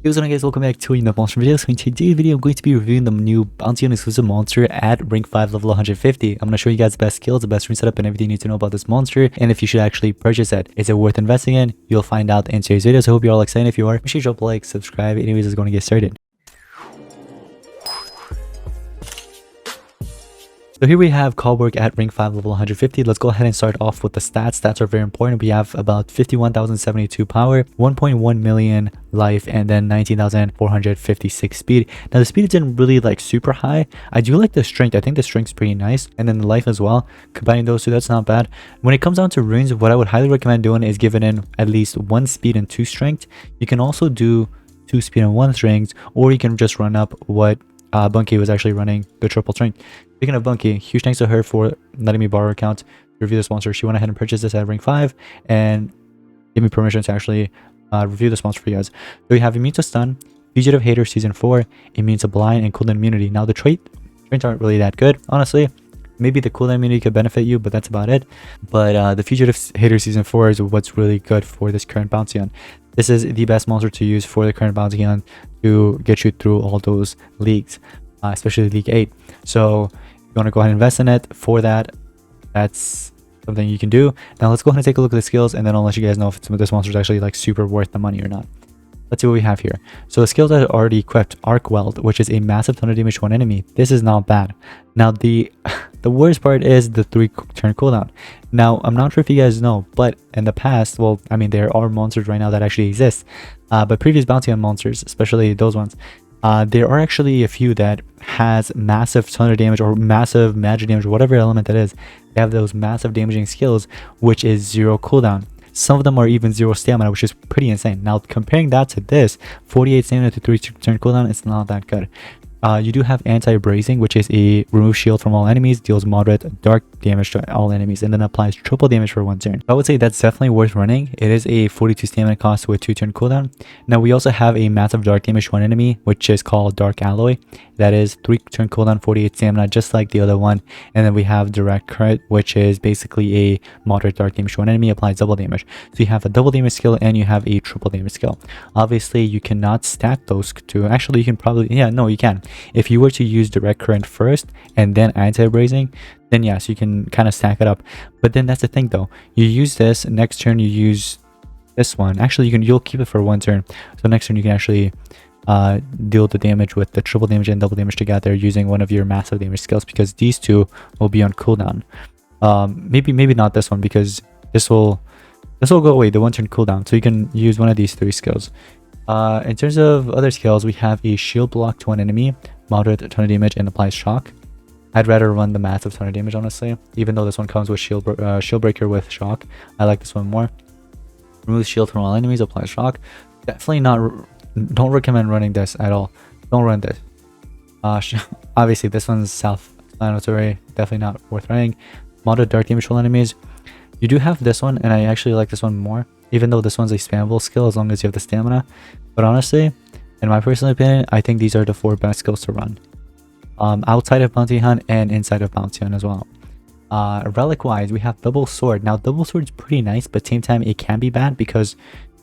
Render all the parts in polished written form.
Hey, what's going on, guys? Welcome back to another monster video. So in today's video, I'm going to be reviewing the new bounty on exclusive monster at rank 5 level 150. I'm going to show you guys the best skills, the best room setup, and everything you need to know about this monster, and if you should actually purchase it. Is it worth investing in? You'll find out in today's video, so I hope you're all excited. If you are, make sure you drop a like, subscribe. Anyways, let's go and get started. So here we have Kawborg at rank 5 level 150. Let's go ahead and start off with the stats. Stats are very important. We have about 51,072 power, 1.1 million life, and then 19,456 speed. Now the speed isn't really like super high. I do like the strength. I think the strength's pretty nice, and then the life as well. Combining those two, that's not bad. When it comes down to runes, what I would highly recommend doing is giving in at least 1 speed and 2 strength. You can also do 2 speed and 1 strength, or you can just run up what Bunky was actually running, the triple strength. Speaking of Bunky, huge thanks to her for letting me borrow her account to review the sponsor. She went ahead and purchased this at rank 5 and gave me permission to actually review the sponsor for you guys. So we have immune to stun, fugitive hater season 4, immune to blind, and cooldown immunity. Now the traits aren't really that good, honestly. Maybe the cooldown immunity could benefit you, but that's about it. But the fugitive hater season 4 is what's really good for this current bounty on. This is the best monster to use for the current bounty hunt to get you through all those leagues, especially League 8. So you want to go ahead and invest in it. For that, that's something you can do. Now let's go ahead and take a look at the skills, and then I'll let you guys know if this monster is actually like super worth the money or not. Let's see what we have here. So the skills that are already equipped: Arc Weld, which is a massive ton of damage to one enemy. This is not bad. Now the worst part is the 3-turn cooldown. Now I'm not sure if you guys know, but in the past, well, I mean, there are monsters right now that actually exist, but previous bounty on monsters, especially those ones, there are actually a few that has massive ton of damage or massive magic damage, whatever element that is. They have those massive damaging skills, which is 0 cooldown. Some of them are even 0 stamina, which is pretty insane. Now comparing that to this, 48 stamina to 3-turn cooldown, it's not that good. You do have anti-bracing, which is a remove shield from all enemies, deals moderate dark damage to all enemies, and then applies triple damage for 1 turn. I would say that's definitely worth running. It is a 42 stamina cost with 2-turn cooldown. Now we also have a massive dark damage to one enemy, which is called Dark Alloy. That is 3-turn cooldown, 48 stamina, just like the other one. And then we have direct crit, which is basically a moderate dark damage to one enemy, applies double damage. So you have a double damage skill and you have a triple damage skill. Obviously you cannot stack those two. Actually you can probably, yeah, no, you can. If you were to use direct current first and then anti-bracing, then yes, you can kind of stack it up. But then that's the thing though, you use this, next turn you use this one. Actually you'll keep it for 1 turn, so next turn you can actually deal the damage with the triple damage and double damage together using one of your massive damage skills, because these two will be on cooldown. Maybe not this one, because this will go away, the 1-turn cooldown, so you can use one of these 3 skills. In terms of other skills, we have a shield block to an enemy, moderate ton of damage, and applies shock. I'd rather run the massive ton of damage, honestly, even though this one comes with shield breaker with shock. I like this one more. Removes shield from all enemies, applies shock. Definitely not, don't recommend running this at all. Don't run this. Obviously this one's self-explanatory, definitely not worth running. Moderate dark damage to all enemies. You do have this one, and I actually like this one more, even though this one's a spammable skill as long as you have the stamina. But honestly, in my personal opinion, I think these are the 4 best skills to run, outside of bounty hunt and inside of bounty hunt as well. Relic wise, we have double sword. Now double sword is pretty nice, but at the same time it can be bad because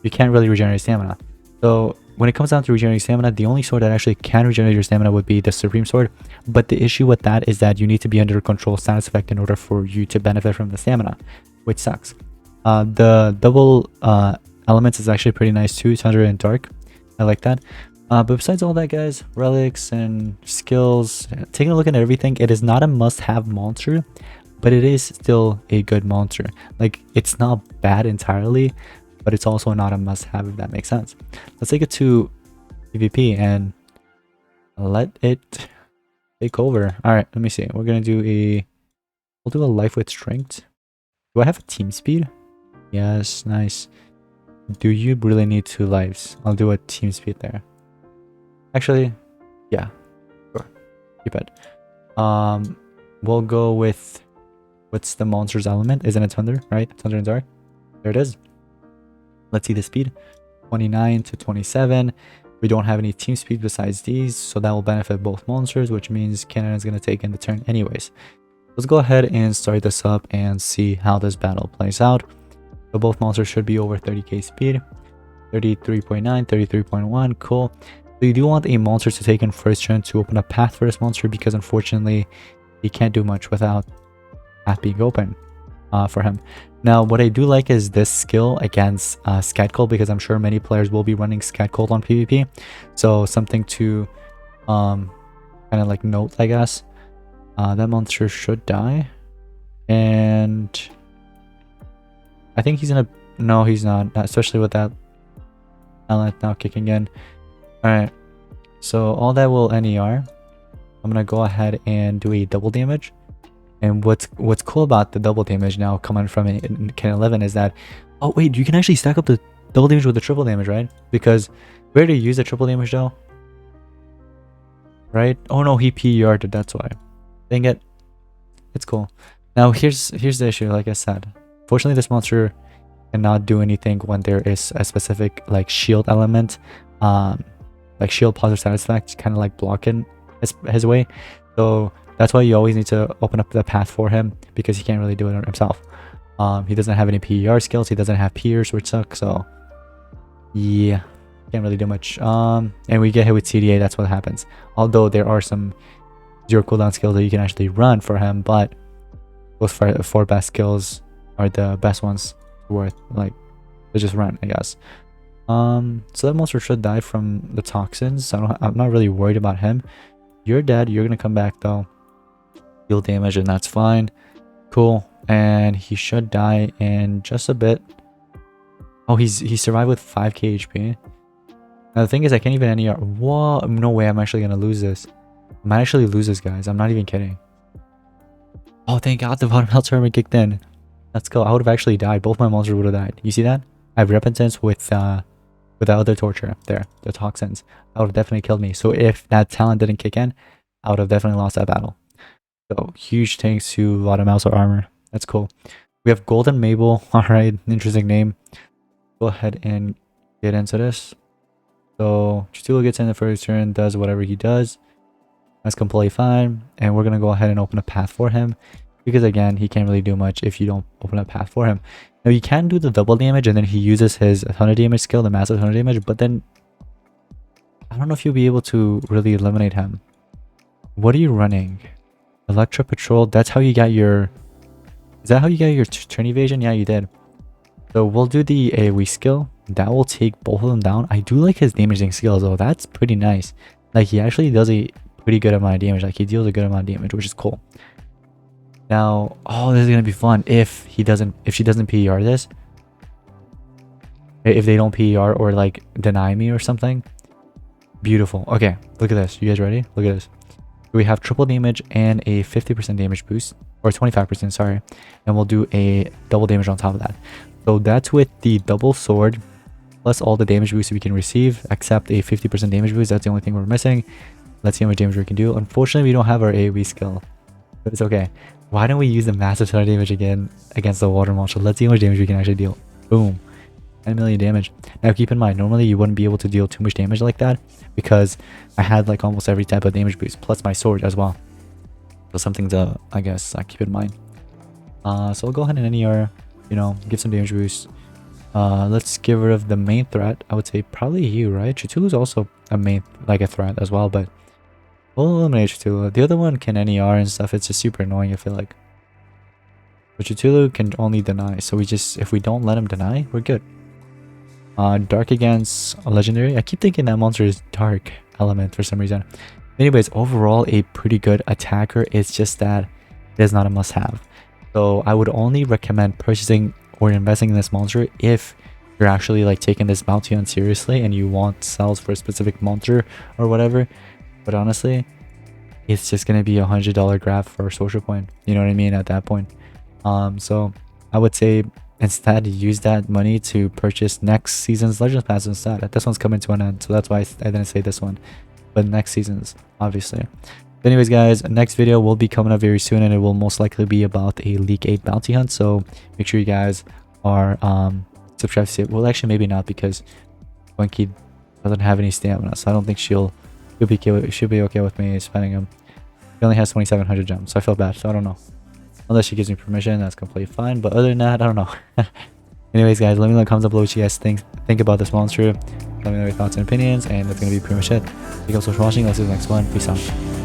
you can't really regenerate stamina. So when it comes down to regenerating stamina, the only sword that actually can regenerate your stamina would be the supreme sword. But the issue with that is that you need to be under control status effect in order for you to benefit from the stamina, which sucks. The double elements is actually pretty nice too. Thunder and dark, I like that. But besides all that, guys, relics and skills, taking a look at everything, it is not a must-have monster, but it is still a good monster. Like, it's not bad entirely, but it's also not a must-have, if that makes sense. Let's take it to PvP and let it take over. All right, let me see. We're gonna do we'll do a life with strength. Do I have a team speed? Yes, nice. Do you really need 2 lives? I'll do a team speed there. Actually, yeah, sure. Keep it. We'll go with, what's the monster's element? Isn't it thunder, right? Thunder and dark. There it is. Let's see the speed. 29 to 27. We don't have any team speed besides these, so that will benefit both monsters, which means Cannon is going to take in the turn anyways. Let's go ahead and start this up and see how this battle plays out. So both monsters should be over 30k speed. 33.9, 33.1. Cool. So you do want a monster to take in first turn to open a path for this monster, because unfortunately he can't do much without path being open for him. Now what I do like is this skill against Scat Cold, because I'm sure many players will be running Scat Cold on PvP. So something to kind of like note, I guess. That monster should die, and I think he's gonna, no he's not, especially with that talent now kicking in. Alright, so all that will NER. I'm gonna go ahead and do a double damage. And what's cool about the double damage now coming from in Ken 11 is that, oh wait, you can actually stack up the double damage with the triple damage, right? Because we already used the triple damage though, right? Oh no, he PR'd it, that's why. Dang it. It's cool. Now here's the issue, like I said. Fortunately, this monster cannot do anything when there is a specific like shield element, like shield positive status effect, kind of like blocking his way. So that's why you always need to open up the path for him, because he can't really do it himself. He doesn't have any PER skills, he doesn't have Pierce, which sucks, so yeah, can't really do much. And we get hit with CDA, that's what happens. Although there are some 0 cooldown skills that you can actually run for him, but those four best skills are the best ones worth like to just run, I guess. So that monster should die from the toxins. I'm not really worried about him. You're dead. You're gonna come back though. Deal damage, and that's fine. Cool. And he should die in just a bit. Oh, he survived with 5k HP. Now the thing is, I can't even NER. Whoa, no way. I'm actually gonna lose this. I might actually lose this, guys. I'm not even kidding. Oh, thank God the bottom health tournament kicked in. Let's go. I would have actually died. Both my monsters would have died. You see that? I have repentance with the other torture there, the toxins. That would have definitely killed me. So if that talent didn't kick in, I would have definitely lost that battle. So huge thanks to bottom health armor. That's cool. We have Golden Mabel. All right, interesting name. Go ahead and get into this. So Cthulhu gets in the first turn, does whatever he does. That's completely fine, and we're gonna go ahead and open a path for him, because again, he can't really do much if you don't open a path for him. Now you can do the double damage, and then he uses his 100 damage skill, the massive 100 damage, but then I don't know if you'll be able to really eliminate him. What are you running? Electro Patrol. That's how you got your, is that how you got your turn evasion? Yeah, you did. So we'll do the AoE skill. That will take both of them down. I do like his damaging skills though. That's pretty nice. Like he actually does a pretty good amount of damage. Like he deals a good amount of damage, which is cool. Now, oh, this is gonna be fun if she doesn't PER this. If they don't PER or like deny me or something. Beautiful. Okay, look at this. You guys ready? Look at this. We have triple damage and a 50% damage boost, or 25%, sorry. And we'll do a double damage on top of that. So that's with the double sword plus all the damage boosts we can receive, except a 50% damage boost. That's the only thing we're missing. Let's see how much damage we can do. Unfortunately, we don't have our AoE skill, but it's okay. Why don't we use the massive ton of damage again against the water monster? Let's see how much damage we can actually deal. Boom. 10 million damage. Now keep in mind, normally you wouldn't be able to deal too much damage like that, because I had like almost every type of damage boost, plus my sword as well. So something to, I guess, keep in mind. So we'll go ahead and NER, you know, give some damage boost. Let's get rid of the main threat. I would say probably you, right? Cthulhu's also a main, like a threat as well, but we'll eliminate Cthulhu. The other one can NER and stuff. It's just super annoying, I feel like. But Cthulhu can only deny, so we just, if we don't let him deny, we're good. Dark against a legendary. I keep thinking that monster is dark element for some reason. Anyways, overall a pretty good attacker. It's just that it is not a must-have. So I would only recommend purchasing or investing in this monster if you're actually like taking this bounty hunt seriously and you want cells for a specific monster or whatever. But honestly, it's just gonna be $100 grab for a social point. You know what I mean? At that point. So I would say instead use that money to purchase next season's Legends Pass instead. This one's coming to an end, so that's why I didn't say this one, but next season's, obviously. Anyways guys, next video will be coming up very soon, and it will most likely be about a League 8 bounty hunt, so make sure you guys are subscribed to it. Well, actually maybe not, because Winky doesn't have any stamina, so I don't think she'll be okay with me spending them. She only has 2700 gems, so I feel bad, so I don't know. Unless she gives me permission, that's completely fine. But other than that, I don't know. Anyways, guys, let me know in the comments below what you guys think about this monster. Let me know your thoughts and opinions, and that's gonna be pretty much it. Thank you guys so much for watching. I'll see you in the next one. Peace out.